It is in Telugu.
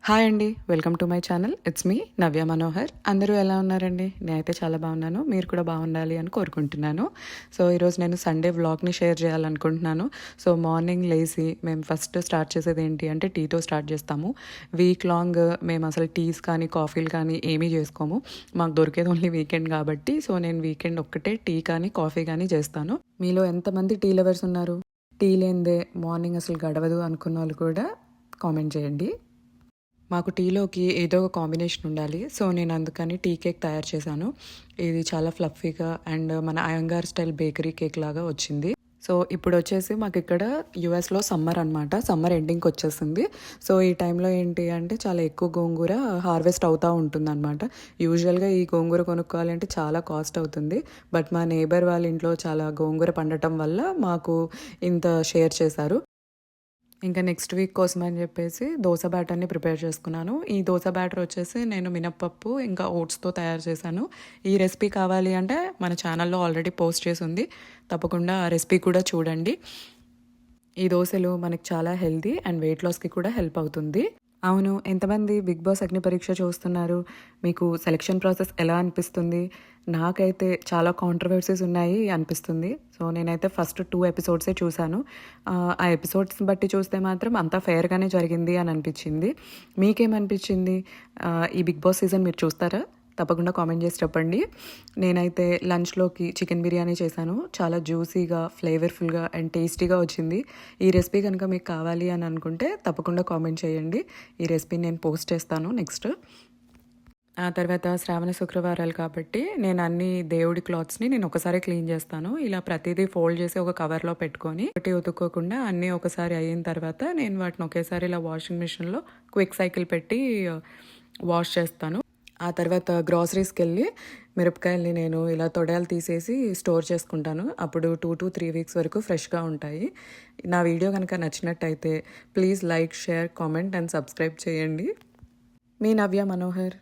హాయ్ అండి, welcome to my channel. It's me Navya Manohar. అందరూ ఎలా ఉన్నారండి? నేనైతే చాలా బాగున్నాను. మీరు కూడా బాగుండాలి అని కోరుకుంటున్నాను. సో ఈరోజు నేను సండే వ్లాగ్ని షేర్ చేయాలనుకుంటున్నాను. సో మార్నింగ్ లేచి మేము ఫస్ట్ స్టార్ట్ చేసేది ఏంటి అంటే టీతో స్టార్ట్ చేస్తాము. వీక్ లాంగ్ మేము అసలు టీస్ కానీ కాఫీలు కానీ ఏమీ చేసుకోము. మాకు దొరికేది ఓన్లీ వీకెండ్ కాబట్టి సో నేను వీకెండ్ ఒక్కటే టీ కానీ కాఫీ కానీ చేస్తాను. మీలో ఎంతమంది టీ లవర్స్ ఉన్నారు? టీ లేనిదే మార్నింగ్ అసలు గడవదు అనుకున్న వాళ్ళు కూడా కామెంట్ చేయండి. మాకు టీలోకి ఏదో ఒక కాంబినేషన్ ఉండాలి. సో నేను అందుకని టీ కేక్ తయారు చేశాను. ఇది చాలా ఫ్లఫీగా అండ్ మన అయ్యంగార్ స్టైల్ బేకరీ కేక్ లాగా వచ్చింది. సో ఇప్పుడు వచ్చేసి మాకు ఇక్కడ యూఎస్లో సమ్మర్ అనమాట. సమ్మర్ ఎండింగ్కి వచ్చేసింది. సో ఈ టైంలో ఏంటి అంటే చాలా ఎక్కువ గోంగూర హార్వెస్ట్ అవుతూ ఉంటుంది అనమాట. యూజువల్గా ఈ గోంగూర కొనుక్కోవాలంటే చాలా కాస్ట్ అవుతుంది. బట్ మా నేబర్ వాళ్ళ ఇంట్లో చాలా గోంగూర పండటం వల్ల మాకు ఇంత షేర్ చేశారు. ఇంకా నెక్స్ట్ వీక్ కోసం అని చెప్పేసి దోశ బ్యాటర్ని ప్రిపేర్ చేసుకున్నాను. ఈ దోశ బ్యాటర్ వచ్చేసి నేను మినప్పప్పు ఇంకా ఓట్స్తో తయారు చేశాను. ఈ రెసిపీ కావాలి అంటే మన ఛానల్లో ఆల్రెడీ పోస్ట్ చేసి ఉంది. తప్పకుండా ఆ రెసిపీ కూడా చూడండి. ఈ దోశలు మనకి చాలా హెల్తీ అండ్ వెయిట్ లాస్కి కూడా హెల్ప్ అవుతుంది. అవును, ఎంతమంది బిగ్ బాస్ అగ్ని పరీక్ష చూస్తున్నారు? మీకు సెలెక్షన్ ప్రాసెస్ ఎలా అనిపిస్తుంది? నాకైతే చాలా కాంట్రవర్సీస్ ఉన్నాయి అనిపిస్తుంది. సో నేనైతే ఫస్ట్ 2 ఎపిసోడ్సే చూశాను. ఆ ఎపిసోడ్స్ని బట్టి చూస్తే మాత్రం అంతా ఫెయిర్గానే జరిగింది అని అనిపించింది. మీకేమనిపించింది? ఈ బిగ్ బాస్ సీజన్ మీరు చూస్తారా? తప్పకుండా కామెంట్ చేసి చెప్పండి. నేనైతే లంచ్లోకి చికెన్ బిర్యానీ చేశాను. చాలా జ్యూసీగా, ఫ్లేవర్ఫుల్గా అండ్ టేస్టీగా వచ్చింది. ఈ రెసిపీ కనుక మీకు కావాలి అని అనుకుంటే తప్పకుండా కామెంట్ చేయండి. ఈ రెసిపీ నేను పోస్ట్ చేస్తాను నెక్స్ట్. ఆ తర్వాత శ్రావణ శుక్రవారాలు కాబట్టి నేను అన్ని దేవుడి క్లాత్స్ని నేను ఒకసారి క్లీన్ చేస్తాను. ఇలా ప్రతిదీ ఫోల్డ్ చేసి ఒక కవర్లో పెట్టుకొని ఒకటి ఉతుక్కోకుండా అన్నీ ఒకసారి అయిన తర్వాత నేను వాటిని ఒకేసారి ఇలా వాషింగ్ మిషన్లో క్విక్ సైకిల్ పెట్టి వాష్ చేస్తాను. ఆ తర్వాత గ్రాసరీస్కి వెళ్ళి మిరపకాయల్ని నేను ఇలా తొడయాలు తీసేసి స్టోర్ చేసుకుంటాను. అప్పుడు 2 to 3 వీక్స్ వరకు ఫ్రెష్గా ఉంటాయి. నా వీడియో కనుక నచ్చినట్టయితే please like, share, comment and subscribe చేయండి. మీ నవ్య మనోహర్.